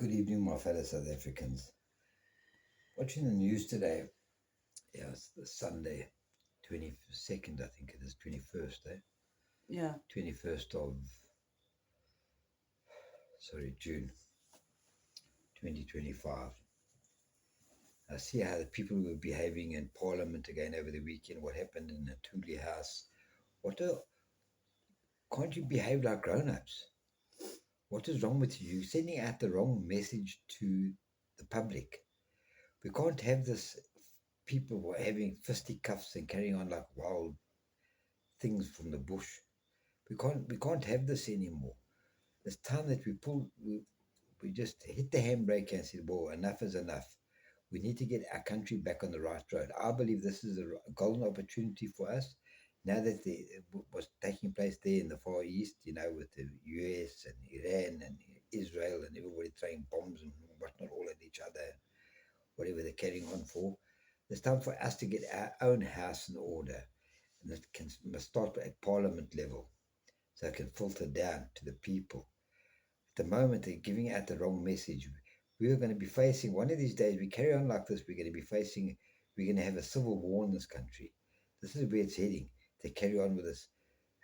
Good evening, my fellow South Africans. Watching the news today, it's the Sunday, 22nd, I think it is, 21st, Yeah. 21st of, June 2025. I see how the people were behaving in Parliament again over the weekend, what happened in the Thule House. Can't you behave like grown-ups? What is wrong with you? You're sending out the wrong message to the public. We can't have this people having fisticuffs and carrying on like wild things from the bush. We can't have this anymore. It's time that we just hit the handbrake and said, well, enough is enough. We need to get our country back on the right road. I believe this is a golden opportunity for us. Now that what's taking place there in the Far East, with the US and Iran and Israel and everybody throwing bombs and whatnot all at each other, whatever they're carrying on for, it's time for us to get our own house in order. And it must start at Parliament level so it can filter down to the people. At the moment, they're giving out the wrong message. We are going to be facing, one of these days, we carry on like this, we're going to have a civil war in this country. This is where it's heading. They carry on with this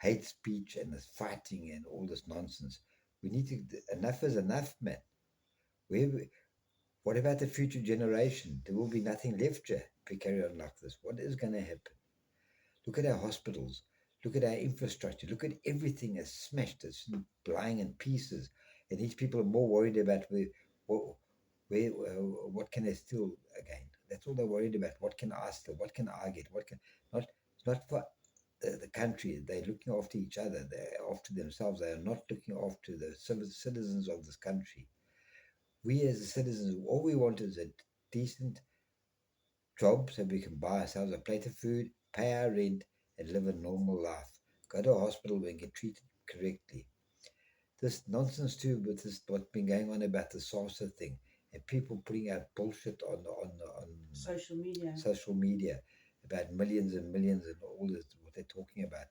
hate speech and this fighting and all this nonsense. Enough is enough, man. What about the future generation? There will be nothing left here if we carry on like this. What is going to happen? Look at our hospitals. Look at our infrastructure. Look at everything is smashed. It's lying in pieces. And these people are more worried about what can they steal again. That's all they're worried about. What can I steal? What can I get? It's not for the country. They're looking after each other. They're after themselves. They are not looking after the citizens of this country. We as the citizens, all we want is a decent job so we can buy ourselves a plate of food, pay our rent, and live a normal life. Go to a hospital and get treated correctly. This nonsense too with this what's been going on about the SARSA thing and people putting out bullshit on social media about millions and millions and all this what they're talking about.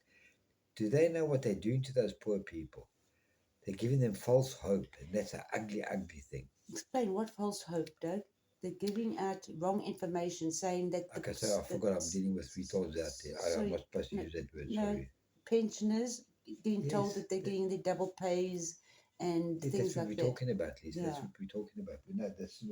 Do they know what they're doing to those poor people? They're giving them false hope, and that's an ugly, ugly thing. Explain what false hope, Doug. They're giving out wrong information, saying that Okay, so I forgot I'm dealing with retards out there. I'm not supposed to use that word, sorry. Pensioners being told that they're getting their double pays and things that's what like we're that. talking about, Lisa. That's what we're talking about. We know this is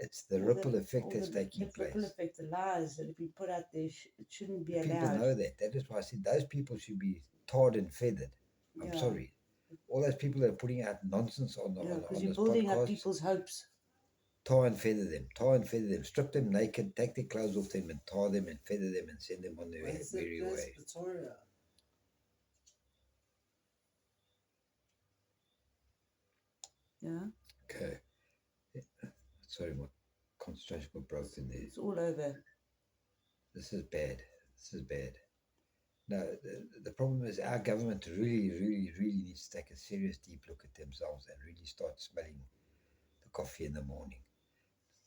it's the All ripple effect that's taking the place. ripple effect, the lies that have been put out there, it shouldn't be allowed. People know that. That is why I said those people should be tarred and feathered. I'm sorry. All those people that are putting out nonsense on because you're this building podcast, up people's hopes. Tar and feather them, strip them naked, take their clothes off them, and tar them and feather them, and send them on their merry way. Pretoria. Yeah. Okay. Sorry, my concentration got broken there. It's all over. This is bad. This is bad. No, the problem is our government really, really, really needs to take a serious, deep look at themselves and really start smelling the coffee in the morning.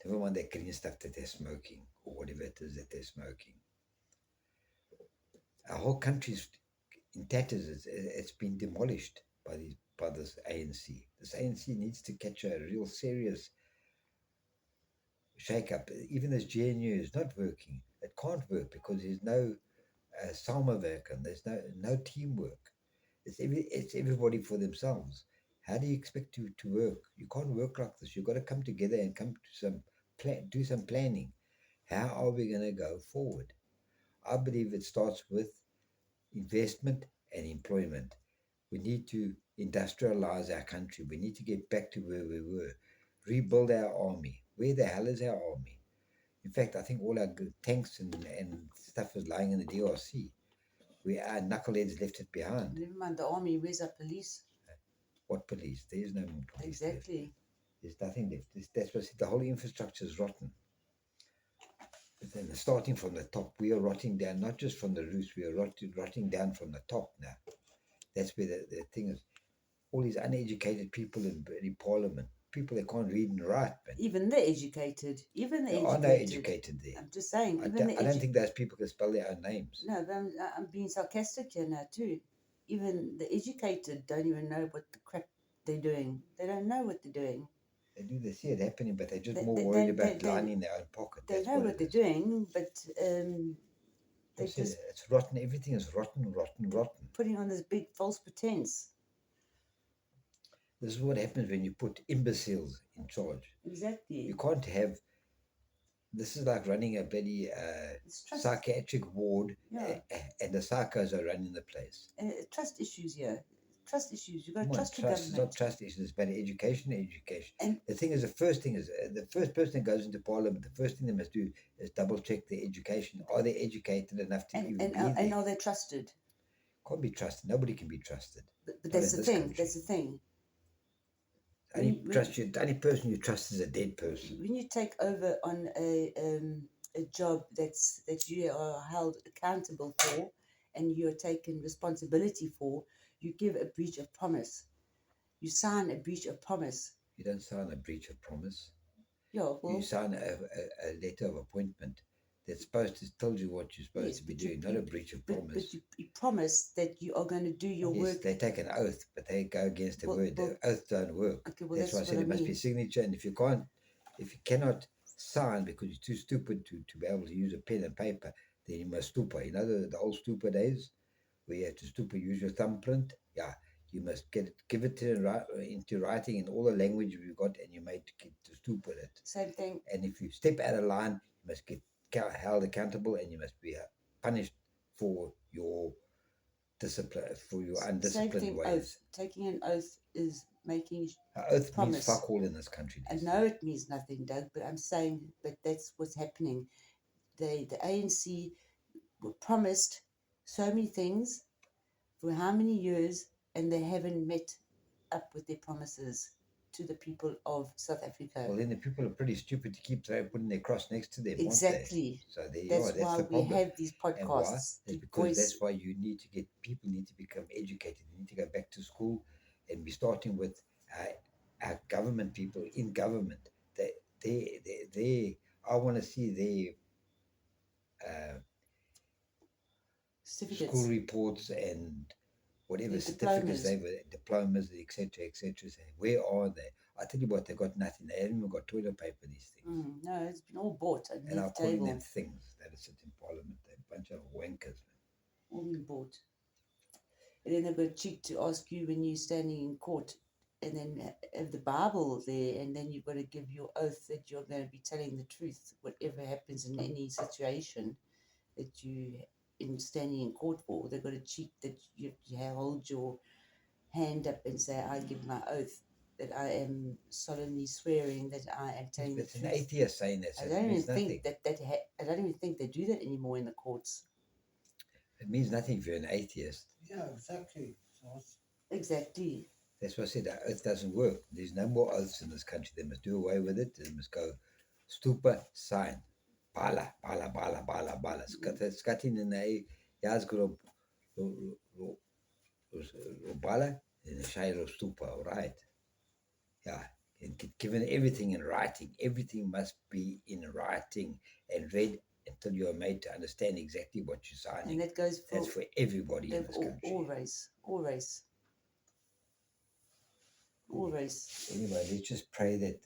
Never mind that green stuff that they're smoking or whatever it is that they're smoking. Our whole country's in tatters. It's been demolished by this A.N.C. This A.N.C. needs to catch a real serious shake-up. Even this GNU is not working. It can't work because there's no Salmawerk and there's no teamwork. It's everybody for themselves. How do you expect to work? You can't work like this. You've got to come together and come to some do some planning. How are we going to go forward? I believe it starts with investment and employment. We need to industrialize our country. We need to get back to where we were. Rebuild our army. Where the hell is our army? In fact, I think all our tanks and stuff is lying in the DRC. Our knuckleheads left it behind. Never mind the army, where's our police? What police? There is no more police. Exactly. There's nothing left. That's what the whole infrastructure is rotten. And starting from the top, we are rotting down, not just from the roots, we are rotting down from the top now. That's where the thing is. All these uneducated people in Parliament, people that can't read and write. But even the educated. There are no educated there. I'm just saying. I don't think those people can spell their own names. No, but I'm being sarcastic here now too. Even the educated don't even know what the crap they're doing. They don't know what they're doing. They see it happening, but they're just They, more they, worried they, they, about they, lining their own pocket. they That's know what what it they're is. doing, but I they said just it's rotten. Everything is rotten, rotten, rotten. putting on this big false pretense. This is what happens when you put imbeciles in charge. You Exactly. can't have. This is like running a bloody It's trust. psychiatric ward, Yeah. and the psychos are running the place. Trust issues here. Trust issues. You've got Come to on, trust your trust is not government. trust issues, it's about education, education. And The thing is, the first person that goes into parliament, the first thing they must do is double check their education. Are they educated enough to and, even and, be uh, and there? are they trusted? Can't be trusted. Nobody can be trusted. But Not that's in the this thing. country. That's the thing. The only person you trust is a dead person. When you take over on a job that you are held accountable for, and you're taking responsibility for, you give a breach of promise. You sign a breach of promise. You don't sign a breach of promise. Yeah, You well, sign a letter of appointment that's supposed to tell you what you're supposed yes, to be but doing, not a breach of but promise. you promise that you are going to do your Yes, work. they take an oath, but they go against the word. Well, The oath don't work. okay, well, That's why I that's what said I it must be mean. signature. And if you cannot sign because you're too stupid to be able to use a pen and paper, then you must stupa. You know the old stupa days where you have to stupa, use your thumbprint. Yeah, you must give it into writing in all the language you've got, and you made to get to stupa it. Same thing. And if you step out of line, you must get held accountable, and you must be punished for your discipline, for your Same undisciplined thing. Oath. ways. Taking an oath is making Oath means promise. fuck all in this country I these know days. it means nothing, Doug, but I'm saying that that's what's happening. The A.N.C. were promised so many things for how many years, and they haven't met up with their promises to the people of South Africa. Well, then the people are pretty stupid to keep putting their cross next to them, aren't they? Exactly. So there you are. That's That's why the we problem. have these And why? podcasts Is to because voice. that's why you need to get people need to become educated. They need to go back to school and be starting with our government people in government. They I want to see their school Certificates, reports and whatever their certificates diplomas. they were, diplomas, etc., etc. Where are they? I tell you what, they got nothing. They haven't even got toilet paper. These things, No, it's been all bought and underneath I'm the calling them table. things that sit in Parliament. They're a bunch of wankers. All been bought. And then they've got a cheek to ask you when you're standing in court, and then have the Bible there, and then you've got to give your oath that you're going to be telling the truth, whatever happens in any situation that you in standing in court for. They've got a cheek that you hold your hand up and say, "I give my oath that I am solemnly swearing that I am Yes, telling but the it's an truth." atheist saying that, I so don't it even means think nothing. I don't even think they do that anymore in the courts. It means nothing if you're an atheist. Yeah, exactly. So Exactly. That's why I said that oath doesn't work. There's no more oaths in this country. They must do away with it. They must go stupa sign. Bala, bala, bala, bala, bala. Skatin in the Yazgro Bala in the Shairo stupa, all right. Yeah. And get given everything in writing. Everything must be in writing and read until you are made to understand exactly what you're And signing. that goes That's for for everybody in this all country. race, all race, all race. Anyway, let's just pray that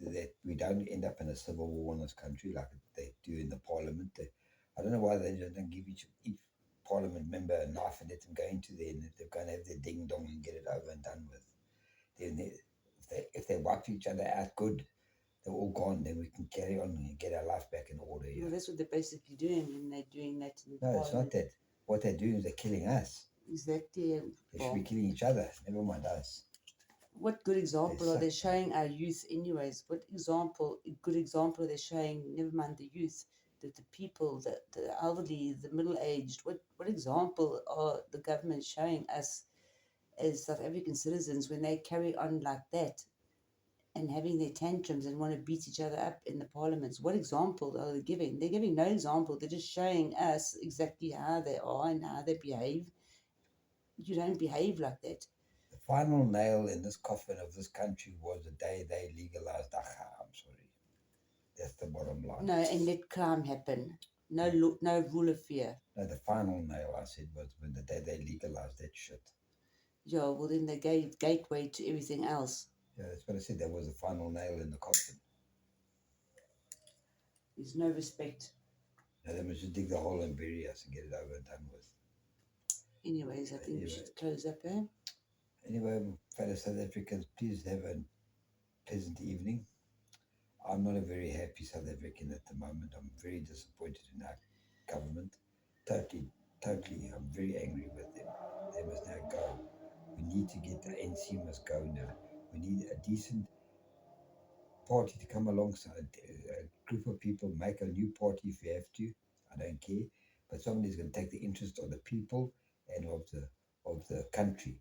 we don't end up in a civil war in this country like they do in the parliament. I don't know why they don't give each parliament member a knife and let them go into there, and they're going to have their ding dong and get it over and done with. Then if they wipe each other out good, they're all gone, then we can carry on and get our life back in order here. Well, that's what they're basically doing when they're doing that in No, it's not Parliament. that. What they're doing is they're killing us. Exactly. They should be killing each other, never mind us. What good example are they suck. showing our youth, anyways? What good example are they showing? Never mind the youth, the people, the elderly, the middle aged. What example are the government showing us as South African citizens when they carry on like that and having their tantrums and want to beat each other up in the parliaments? What example are they giving? They're giving no example. They're just showing us exactly how they are and how they behave. You don't behave like that. The final nail in this coffin of this country was the day they legalized Dacha. I'm sorry. That's the bottom line. No, and let crime happen. No, no rule of fear. No, the final nail, I said, was when the day they legalized that shit. Yeah, well, then they gave gateway to everything else. Yeah, that's what I said. That was the final nail in the coffin. There's no respect. Now they must just dig the hole and bury us and get it over and done with. Anyways, I think we Anyway, should close up, eh? fellow South Africans, please have a pleasant evening. I'm not a very happy South African at the moment. I'm very disappointed in our government. Totally, I'm very angry with them. They must now go. We need to get the N.C. must go now. We need a decent party to come alongside a group of people, make a new party if you have to. I don't care, but somebody's going to take the interest of the people and of the country,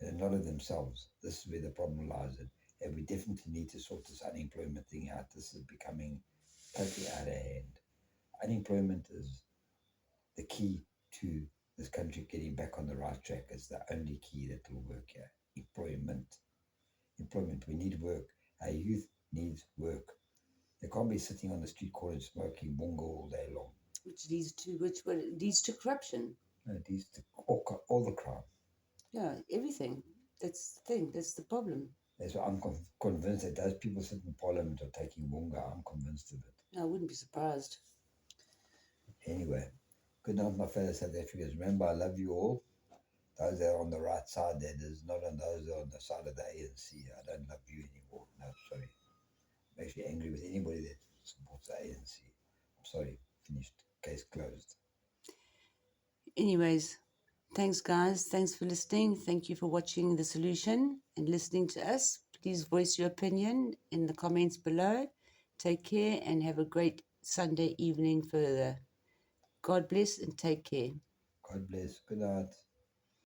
and not of themselves. This is where the problem lies in, and we definitely need to sort this unemployment thing out. This is becoming totally out of hand. Unemployment is the key to this country getting back on the right track. It's the only key that will work here. Employment. We need work. Our youth needs work. They can't be sitting on the street corner smoking bongo all day long. Which leads to corruption. No, it leads to all the crime. Yeah, everything. That's the thing. That's the problem. That's why I'm convinced that those people sitting in Parliament are taking bongo. I'm convinced of it. I wouldn't be surprised. Anyway, good night, my fellow South Africans. Remember, I love you all. Those that are on the right side, that is, not on those that are on the side of the A.N.C. I don't love you anymore. No, sorry. I'm actually angry with anybody that supports the A.N.C. I'm sorry. Finished. Case closed. Anyways, thanks, guys. Thanks for listening. Thank you for watching The Solution and listening to us. Please voice your opinion in the comments below. Take care and have a great Sunday evening further. God bless and take care. God bless. Good night.